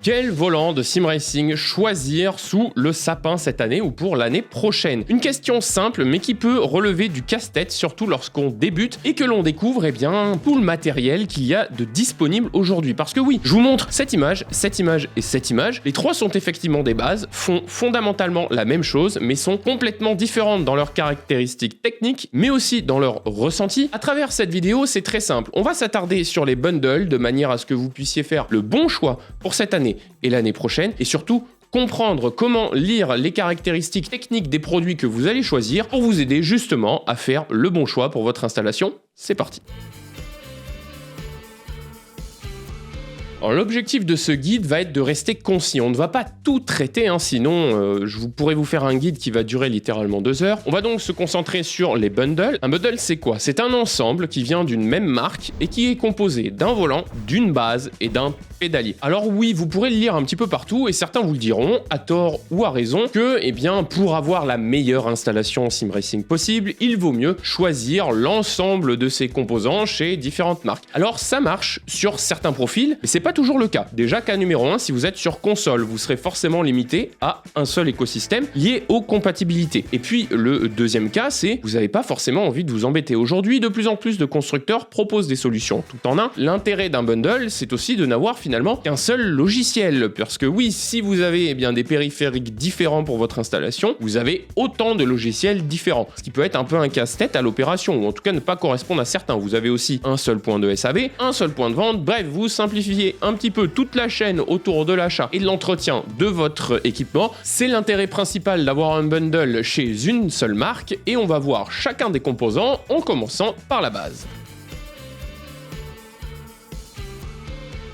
Quel volant de sim racing choisir sous le sapin cette année ou pour l'année prochaine? Une question simple mais qui peut relever du casse-tête, surtout lorsqu'on débute et que l'on découvre tout le matériel qu'il y a de disponible aujourd'hui. Parce que oui, je vous montre cette image et cette image. Les trois sont effectivement des bases, font fondamentalement la même chose mais sont complètement différentes dans leurs caractéristiques techniques mais aussi dans leur ressenti. À travers cette vidéo, c'est très simple. On va s'attarder sur les bundles de manière à ce que vous puissiez faire le bon choix pour cette année et l'année prochaine, et surtout comprendre comment lire les caractéristiques techniques des produits que vous allez choisir pour vous aider justement à faire le bon choix pour votre installation. C'est parti. Alors, l'objectif de ce guide va être de rester concis. On ne va pas tout traiter, sinon je pourrais vous faire un guide qui va durer littéralement 2 heures. On va donc se concentrer sur les bundles. Un bundle, c'est quoi? C'est un ensemble qui vient d'une même marque et qui est composé d'un volant, d'une base et d'un pédalier. Alors oui, vous pourrez le lire un petit peu partout et certains vous le diront, à tort ou à raison, que pour avoir la meilleure installation sim racing possible, il vaut mieux choisir l'ensemble de ces composants chez différentes marques. Alors ça marche sur certains profils, mais c'est pas toujours le cas. Déjà, cas numéro 1, si vous êtes sur console, vous serez forcément limité à un seul écosystème lié aux compatibilités. Et puis le deuxième cas, c'est vous n'avez pas forcément envie de vous embêter. Aujourd'hui, de plus en plus de constructeurs proposent des solutions tout en un. L'intérêt d'un bundle, c'est aussi de n'avoir finalement qu'un seul logiciel. Parce que oui, si vous avez des périphériques différents pour votre installation, vous avez autant de logiciels différents. Ce qui peut être un peu un casse-tête à l'opération, ou en tout cas ne pas correspondre à certains. Vous avez aussi un seul point de SAV, un seul point de vente, bref, vous simplifiez un petit peu toute la chaîne autour de l'achat et de l'entretien de votre équipement. C'est l'intérêt principal d'avoir un bundle chez une seule marque et on va voir chacun des composants en commençant par la base.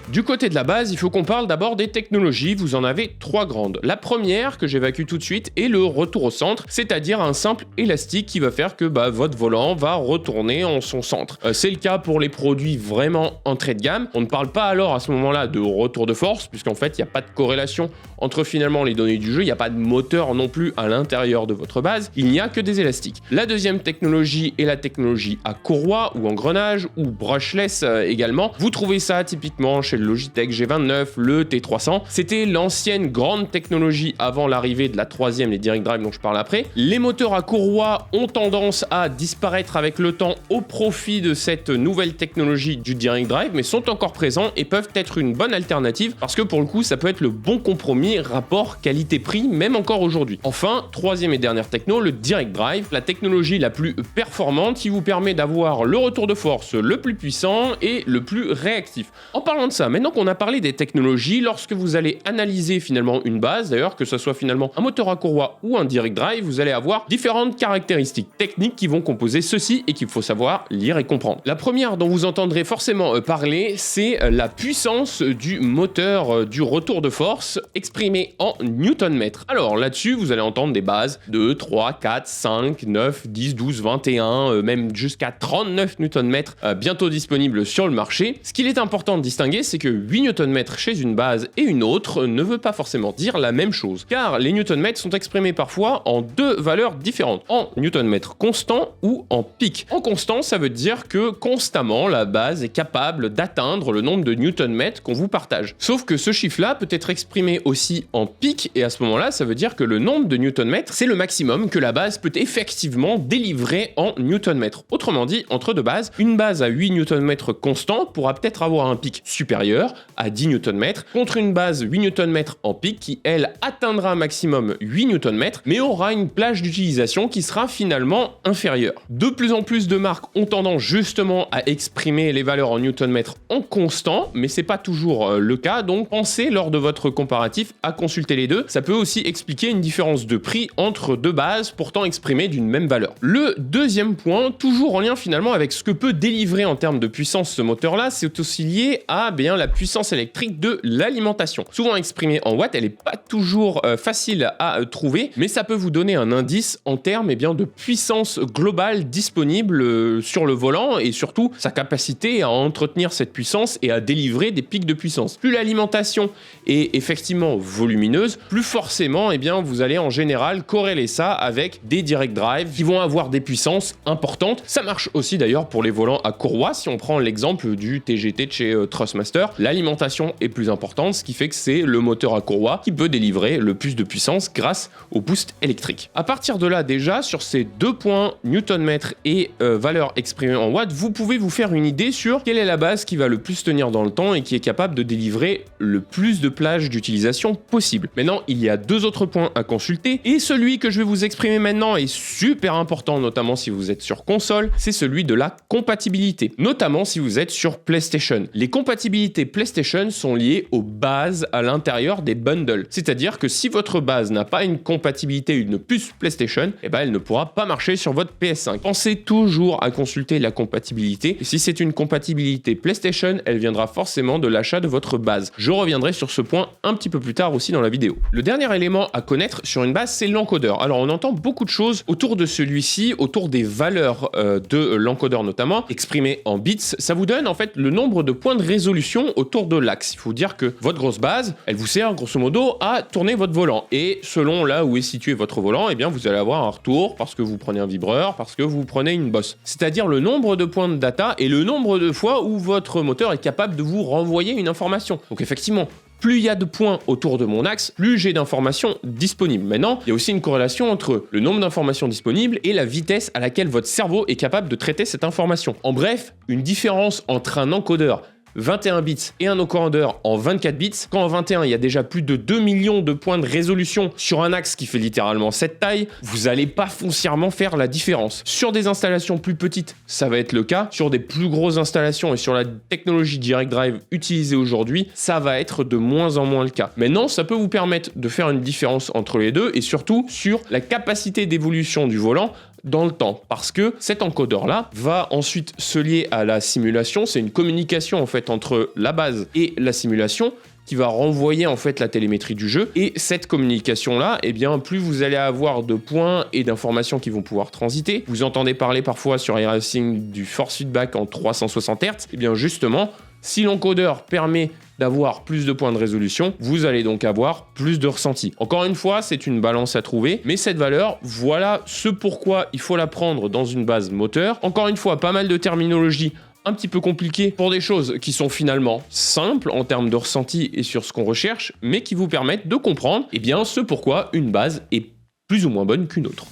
Du côté de la base, il faut qu'on parle d'abord des technologies. Vous en avez 3 grandes. La première, que j'évacue tout de suite, est le retour au centre, c'est-à-dire un simple élastique qui va faire que votre volant va retourner en son centre. C'est le cas pour les produits vraiment entrée de gamme. On ne parle pas alors à ce moment-là de retour de force, puisqu'en fait, il n'y a pas de corrélation entre finalement les données du jeu, il n'y a pas de moteur non plus à l'intérieur de votre base, il n'y a que des élastiques. La deuxième technologie est la technologie à courroie ou engrenage ou brushless également. Vous trouvez ça typiquement chez le Logitech G29, le T300. C'était l'ancienne grande technologie avant l'arrivée de la troisième, les Direct Drive dont je parle après. Les moteurs à courroie ont tendance à disparaître avec le temps au profit de cette nouvelle technologie du Direct Drive, mais sont encore présents et peuvent être une bonne alternative parce que pour le coup, ça peut être le bon compromis rapport qualité-prix, même encore aujourd'hui. Enfin, troisième et dernière techno, le Direct Drive, la technologie la plus performante qui vous permet d'avoir le retour de force le plus puissant et le plus réactif. En parlant de ça, maintenant qu'on a parlé des technologies, lorsque vous allez analyser finalement une base, d'ailleurs que ce soit finalement un moteur à courroie ou un Direct Drive, vous allez avoir différentes caractéristiques techniques qui vont composer ceci et qu'il faut savoir lire et comprendre. La première dont vous entendrez forcément parler, c'est la puissance du moteur du retour de force exprimé en newton-mètres. Alors là-dessus, vous allez entendre des bases 2, 3, 4, 5, 9, 10, 12, 21, même jusqu'à 39 newton-mètres bientôt disponibles sur le marché. Ce qu'il est important de distinguer, c'est que 8 newton-mètres chez une base et une autre ne veut pas forcément dire la même chose, car les newton-mètres sont exprimés parfois en 2 valeurs différentes, en newton-mètres constant ou en pic. En constant, ça veut dire que constamment, la base est capable d'atteindre le nombre de newton-mètres qu'on vous partage. Sauf que ce chiffre-là peut être exprimé aussi en pic, et à ce moment-là, ça veut dire que le nombre de newton-mètres, c'est le maximum que la base peut effectivement délivrer en newton-mètres. Autrement dit, entre deux bases, une base à 8 newton-mètres constant pourra peut-être avoir un pic supérieur à 10 newton-mètres, contre une base 8 newton-mètres en pic qui, elle, atteindra un maximum 8 newton-mètres, mais aura une plage d'utilisation qui sera finalement inférieure. De plus en plus de marques ont tendance justement à exprimer les valeurs en newton-mètres en constant, mais c'est pas toujours le cas, donc pensez lors de votre comparatif à consulter les deux. Ça peut aussi expliquer une différence de prix entre deux bases pourtant exprimées d'une même valeur. Le deuxième point, toujours en lien finalement avec ce que peut délivrer en termes de puissance ce moteur-là, c'est aussi lié à la puissance électrique de l'alimentation. Souvent exprimée en watts, elle n'est pas toujours facile à trouver, mais ça peut vous donner un indice en termes de puissance globale disponible sur le volant et surtout sa capacité à entretenir cette puissance et à délivrer des pics de puissance. Plus l'alimentation est effectivement volumineuse, plus forcément vous allez en général corréler ça avec des Direct Drive qui vont avoir des puissances importantes. Ça marche aussi d'ailleurs pour les volants à courroie, si on prend l'exemple du TGT de chez Thrustmaster. moteur, l'alimentation est plus importante, ce qui fait que c'est le moteur à courroie qui peut délivrer le plus de puissance grâce au boost électrique. À partir de là, déjà, sur ces deux points, Newton-mètre et valeur exprimée en watts, vous pouvez vous faire une idée sur quelle est la base qui va le plus tenir dans le temps et qui est capable de délivrer le plus de plage d'utilisation possible. Maintenant, il y a deux autres points à consulter, et celui que je vais vous exprimer maintenant est super important, notamment si vous êtes sur console, c'est celui de la compatibilité, notamment si vous êtes sur PlayStation. Les compatibilités PlayStation sont liées aux bases à l'intérieur des bundles, c'est-à-dire que si votre base n'a pas une compatibilité, une puce PlayStation, eh ben elle ne pourra pas marcher sur votre PS5. Pensez toujours à consulter la compatibilité, et si c'est une compatibilité PlayStation, elle viendra forcément de l'achat de votre base. Je reviendrai sur ce point un petit peu plus tard aussi dans la vidéo. Le dernier élément à connaître sur une base, c'est l'encodeur. Alors on entend beaucoup de choses autour de celui-ci, autour des valeurs de l'encodeur notamment, exprimées en bits. Ça vous donne en fait le nombre de points de résolution autour de l'axe. Il faut dire que votre grosse base, elle vous sert grosso modo à tourner votre volant. Et selon là où est situé votre volant, eh bien vous allez avoir un retour parce que vous prenez un vibreur, parce que vous prenez une bosse. C'est-à-dire le nombre de points de data et le nombre de fois où votre moteur est capable de vous renvoyer une information. Donc effectivement, plus il y a de points autour de mon axe, plus j'ai d'informations disponibles. Maintenant, il y a aussi une corrélation entre le nombre d'informations disponibles et la vitesse à laquelle votre cerveau est capable de traiter cette information. En bref, une différence entre un encodeur 21 bits et un encodeur en 24 bits, quand en 21 il y a déjà plus de 2 millions de points de résolution sur un axe qui fait littéralement cette taille, vous n'allez pas foncièrement faire la différence. Sur des installations plus petites, ça va être le cas. Sur des plus grosses installations et sur la technologie Direct Drive utilisée aujourd'hui, ça va être de moins en moins le cas. Maintenant, ça peut vous permettre de faire une différence entre les deux et surtout sur la capacité d'évolution du volant dans le temps, parce que cet encodeur-là va ensuite se lier à la simulation. C'est une communication en fait entre la base et la simulation qui va renvoyer en fait la télémétrie du jeu, et cette communication-là, eh bien plus vous allez avoir de points et d'informations qui vont pouvoir transiter. Vous entendez parler parfois sur iRacing du force feedback en 360 Hz, et bien justement, si l'encodeur permet d'avoir plus de points de résolution, vous allez donc avoir plus de ressenti. Encore une fois, c'est une balance à trouver, mais cette valeur, voilà ce pourquoi il faut la prendre dans une base moteur. Encore une fois, pas mal de terminologie un petit peu compliquée pour des choses qui sont finalement simples en termes de ressenti et sur ce qu'on recherche, mais qui vous permettent de comprendre eh bien, ce pourquoi une base est plus ou moins bonne qu'une autre.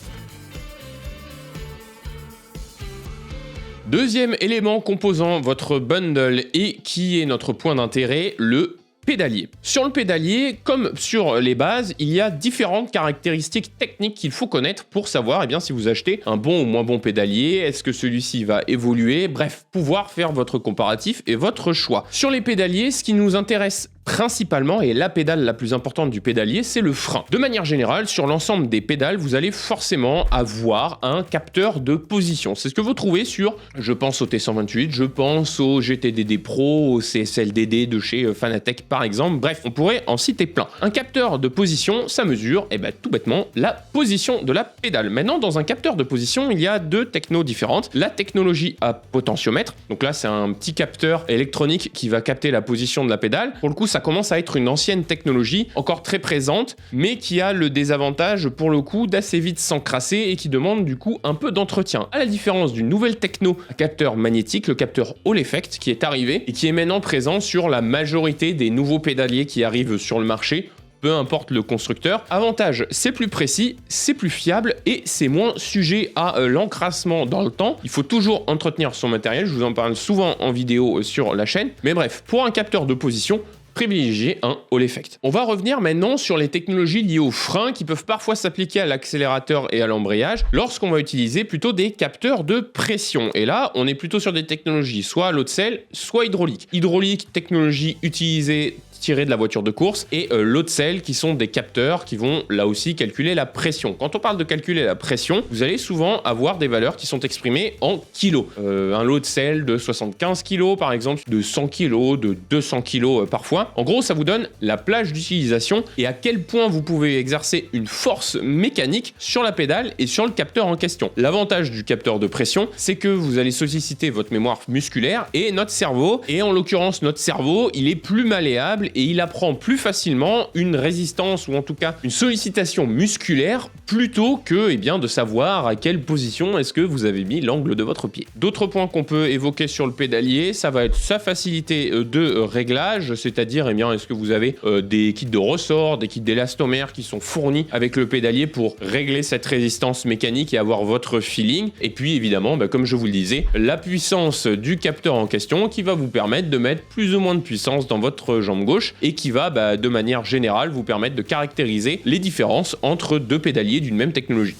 Deuxième élément composant votre bundle et qui est notre point d'intérêt, le pédalier. Sur le pédalier, comme sur les bases, il y a différentes caractéristiques techniques qu'il faut connaître pour savoir eh bien, si vous achetez un bon ou moins bon pédalier, est-ce que celui-ci va évoluer, bref, pouvoir faire votre comparatif et votre choix. Sur les pédaliers, ce qui nous intéresse principalement, et la pédale la plus importante du pédalier, c'est le frein. De manière générale, sur l'ensemble des pédales, vous allez forcément avoir un capteur de position. C'est ce que vous trouvez sur, je pense au T128, je pense au GTDD Pro, au CSLDD de chez Fanatec par exemple, bref, on pourrait en citer plein. Un capteur de position, ça mesure, tout bêtement, la position de la pédale. Maintenant, dans un capteur de position, il y a deux technos différentes. La technologie à potentiomètre, donc là c'est un petit capteur électronique qui va capter la position de la pédale. Pour le coup, ça commence à être une ancienne technologie, encore très présente, mais qui a le désavantage, pour le coup, d'assez vite s'encrasser et qui demande du coup un peu d'entretien. À la différence d'une nouvelle techno à capteur magnétique, le capteur Hall Effect, qui est arrivé et qui est maintenant présent sur la majorité des nouveaux pédaliers qui arrivent sur le marché, peu importe le constructeur. Avantage, c'est plus précis, c'est plus fiable et c'est moins sujet à l'encrassement dans le temps. Il faut toujours entretenir son matériel, je vous en parle souvent en vidéo sur la chaîne. Mais bref, pour un capteur de position, privilégier un Hall Effect. On va revenir maintenant sur les technologies liées aux freins qui peuvent parfois s'appliquer à l'accélérateur et à l'embrayage lorsqu'on va utiliser plutôt des capteurs de pression. Et là, on est plutôt sur des technologies soit à l'eau de sel, soit hydraulique. Hydraulique, technologie utilisée tirés de la voiture de course, et l'eau de sel qui sont des capteurs qui vont là aussi calculer la pression. Quand on parle de calculer la pression, vous allez souvent avoir des valeurs qui sont exprimées en kilos. Un lot de sel de 75 kg par exemple, de 100 kg, de 200 kg parfois. En gros, ça vous donne la plage d'utilisation et à quel point vous pouvez exercer une force mécanique sur la pédale et sur le capteur en question. L'avantage du capteur de pression, c'est que vous allez solliciter votre mémoire musculaire et notre cerveau, et en l'occurrence notre cerveau, il est plus malléable et il apprend plus facilement une résistance ou en tout cas une sollicitation musculaire plutôt que de savoir à quelle position est-ce que vous avez mis l'angle de votre pied. D'autres points qu'on peut évoquer sur le pédalier, ça va être sa facilité de réglage, c'est-à-dire est-ce que vous avez des kits de ressort, des kits d'élastomère qui sont fournis avec le pédalier pour régler cette résistance mécanique et avoir votre feeling. Et puis évidemment, comme je vous le disais, la puissance du capteur en question qui va vous permettre de mettre plus ou moins de puissance dans votre jambe gauche et qui va de manière générale vous permettre de caractériser les différences entre deux pédaliers d'une même technologie.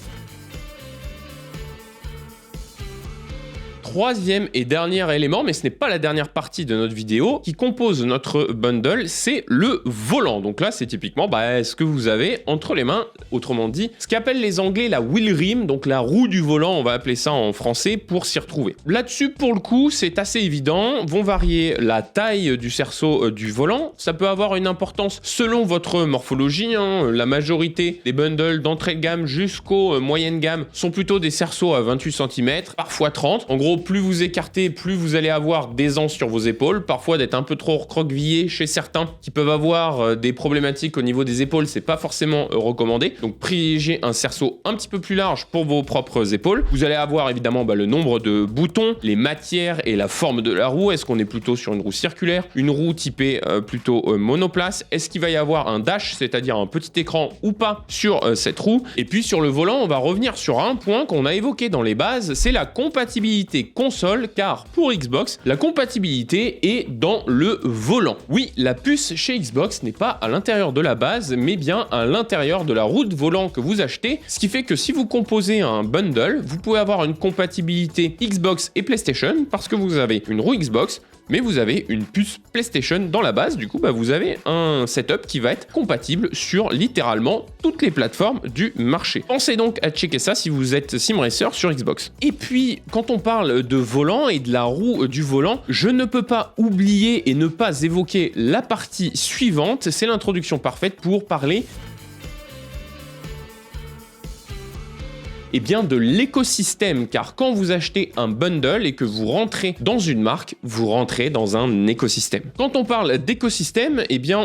Troisième et dernier élément, mais ce n'est pas la dernière partie de notre vidéo, qui compose notre bundle, c'est le volant. Donc là, c'est typiquement ce que vous avez entre les mains, autrement dit, ce qu'appellent les Anglais la wheel rim, donc la roue du volant, on va appeler ça en français, pour s'y retrouver. Là-dessus, pour le coup, c'est assez évident, vont varier la taille du cerceau du volant, ça peut avoir une importance selon votre morphologie, la majorité des bundles d'entrée de gamme jusqu'aux moyennes gammes sont plutôt des cerceaux à 28 cm, parfois 30. En gros, plus vous écartez, plus vous allez avoir d'aisance sur vos épaules, parfois d'être un peu trop recroquevillé chez certains qui peuvent avoir des problématiques au niveau des épaules, c'est pas forcément recommandé. Donc privilégiez un cerceau un petit peu plus large pour vos propres épaules. Vous allez avoir évidemment le nombre de boutons, les matières et la forme de la roue. Est-ce qu'on est plutôt sur une roue circulaire, une roue typée plutôt monoplace? Est-ce qu'il va y avoir un dash, c'est-à-dire un petit écran ou pas sur cette roue? Et puis sur le volant, on va revenir sur un point qu'on a évoqué dans les bases, c'est la compatibilité console, car pour Xbox, la compatibilité est dans le volant. Oui, la puce chez Xbox n'est pas à l'intérieur de la base, mais bien à l'intérieur de la roue de volant que vous achetez, ce qui fait que si vous composez un bundle, vous pouvez avoir une compatibilité Xbox et PlayStation, parce que vous avez une roue Xbox, mais vous avez une puce PlayStation dans la base, du coup vous avez un setup qui va être compatible sur littéralement toutes les plateformes du marché. Pensez donc à checker ça si vous êtes sim racer sur Xbox. Et puis quand on parle de volant et de la roue du volant, je ne peux pas oublier et ne pas évoquer la partie suivante, c'est l'introduction parfaite pour parler de l'écosystème, car quand vous achetez un bundle et que vous rentrez dans une marque, vous rentrez dans un écosystème. Quand on parle d'écosystème,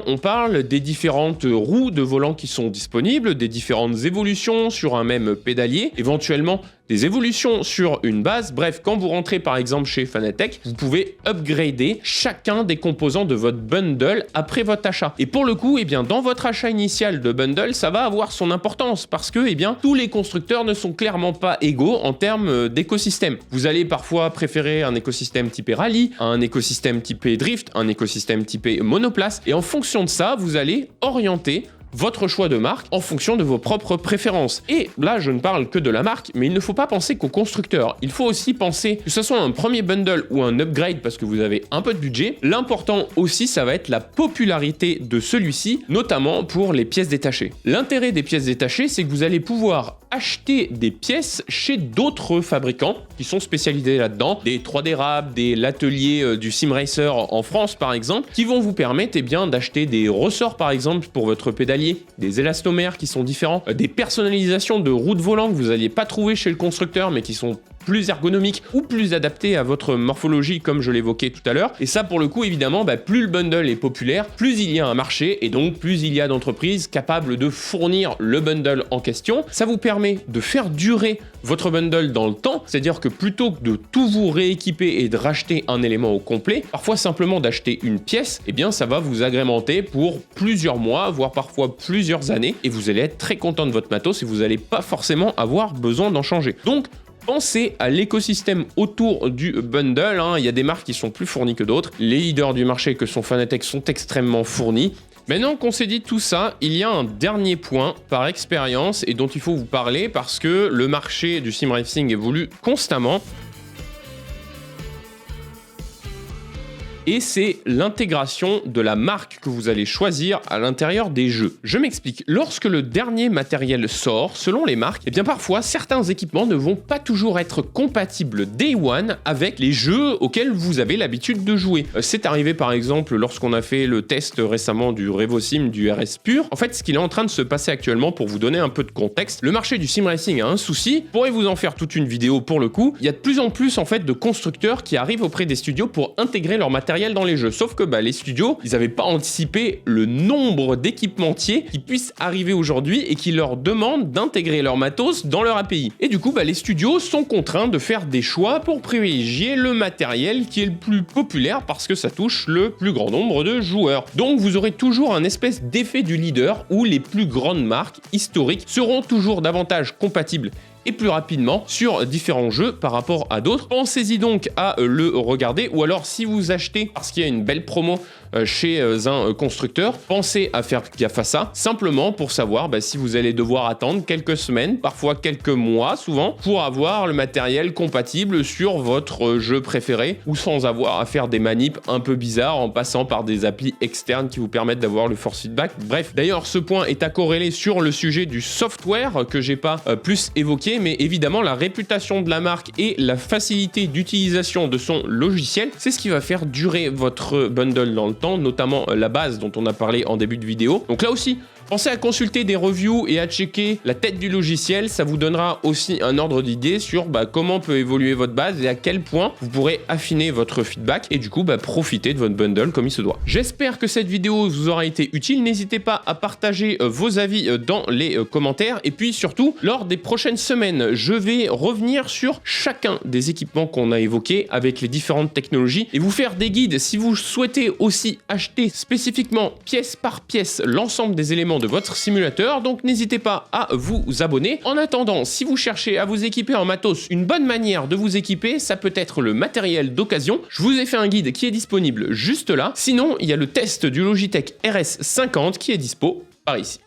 on parle des différentes roues de volant qui sont disponibles, des différentes évolutions sur un même pédalier, éventuellement des évolutions sur une base. Bref, quand vous rentrez par exemple chez Fanatec, vous pouvez upgrader chacun des composants de votre bundle après votre achat. Et pour le coup, dans votre achat initial de bundle, ça va avoir son importance parce que tous les constructeurs ne sont clairement pas égaux en termes d'écosystème. Vous allez parfois préférer un écosystème typé rallye, un écosystème typé drift, un écosystème typé monoplace, et en fonction de ça, vous allez orienter votre choix de marque en fonction de vos propres préférences. Et là, je ne parle que de la marque, mais il ne faut pas penser qu'au constructeur. Il faut aussi penser que ce soit un premier bundle ou un upgrade parce que vous avez un peu de budget. L'important aussi, ça va être la popularité de celui-ci, notamment pour les pièces détachées. L'intérêt des pièces détachées, c'est que vous allez pouvoir acheter des pièces chez d'autres fabricants qui sont spécialisés là-dedans, des 3D Rab, des l'atelier du Sim Racer en France par exemple, qui vont vous permettre d'acheter des ressorts par exemple pour votre pédalier, des élastomères qui sont différents, des personnalisations de roues de volant que vous n'alliez pas trouver chez le constructeur mais qui sont plus ergonomique ou plus adapté à votre morphologie comme je l'évoquais tout à l'heure. Et ça pour le coup évidemment, plus le bundle est populaire, plus il y a un marché et donc plus il y a d'entreprises capables de fournir le bundle en question. Ça vous permet de faire durer votre bundle dans le temps, c'est-à-dire que plutôt que de tout vous rééquiper et de racheter un élément au complet, parfois simplement d'acheter une pièce, ça va vous agrémenter pour plusieurs mois, voire parfois plusieurs années, et vous allez être très content de votre matos et vous n'allez pas forcément avoir besoin d'en changer. Donc pensez à l'écosystème autour du bundle, il y a des marques qui sont plus fournies que d'autres, les leaders du marché que sont Fanatec sont extrêmement fournis. Maintenant qu'on s'est dit tout ça, il y a un dernier point par expérience et dont il faut vous parler parce que le marché du sim racing évolue constamment. Et c'est l'intégration de la marque que vous allez choisir à l'intérieur des jeux. Je m'explique. Lorsque le dernier matériel sort, selon les marques, parfois certains équipements ne vont pas toujours être compatibles Day One avec les jeux auxquels vous avez l'habitude de jouer. C'est arrivé par exemple lorsqu'on a fait le test récemment du RevoSim du RS Pur. En fait, ce qu'il est en train de se passer actuellement, pour vous donner un peu de contexte, le marché du sim racing a un souci. Je pourrais vous en faire toute une vidéo pour le coup. Il y a de plus en plus de constructeurs qui arrivent auprès des studios pour intégrer leur matériel matériel dans les jeux. Sauf que les studios, ils n'avaient pas anticipé le nombre d'équipementiers qui puissent arriver aujourd'hui et qui leur demandent d'intégrer leur matos dans leur API. Et du coup, les studios sont contraints de faire des choix pour privilégier le matériel qui est le plus populaire parce que ça touche le plus grand nombre de joueurs. Donc vous aurez toujours un espèce d'effet du leader où les plus grandes marques historiques seront toujours davantage compatibles et plus rapidement sur différents jeux par rapport à d'autres. Pensez-y donc à le regarder, ou alors si vous achetez parce qu'il y a une belle promo chez un constructeur, pensez à faire gaffe à ça, simplement pour savoir si vous allez devoir attendre quelques semaines, parfois quelques mois souvent, pour avoir le matériel compatible sur votre jeu préféré, ou sans avoir à faire des manips un peu bizarres en passant par des applis externes qui vous permettent d'avoir le force feedback. Bref, d'ailleurs ce point est à corréler sur le sujet du software que j'ai pas plus évoqué, mais évidemment la réputation de la marque et la facilité d'utilisation de son logiciel, c'est ce qui va faire durer votre bundle dans le temps, notamment la base dont on a parlé en début de vidéo. Donc là aussi, pensez à consulter des reviews et à checker la tête du logiciel, ça vous donnera aussi un ordre d'idée sur comment peut évoluer votre base et à quel point vous pourrez affiner votre feedback et du coup profiter de votre bundle comme il se doit. J'espère que cette vidéo vous aura été utile, n'hésitez pas à partager vos avis dans les commentaires et puis surtout, lors des prochaines semaines, je vais revenir sur chacun des équipements qu'on a évoqués avec les différentes technologies et vous faire des guides si vous souhaitez aussi acheter spécifiquement pièce par pièce l'ensemble des éléments de votre simulateur, donc n'hésitez pas à vous abonner. En attendant, si vous cherchez à vous équiper en matos, une bonne manière de vous équiper, ça peut être le matériel d'occasion. Je vous ai fait un guide qui est disponible juste là. Sinon, il y a le test du Logitech RS50 qui est dispo par ici.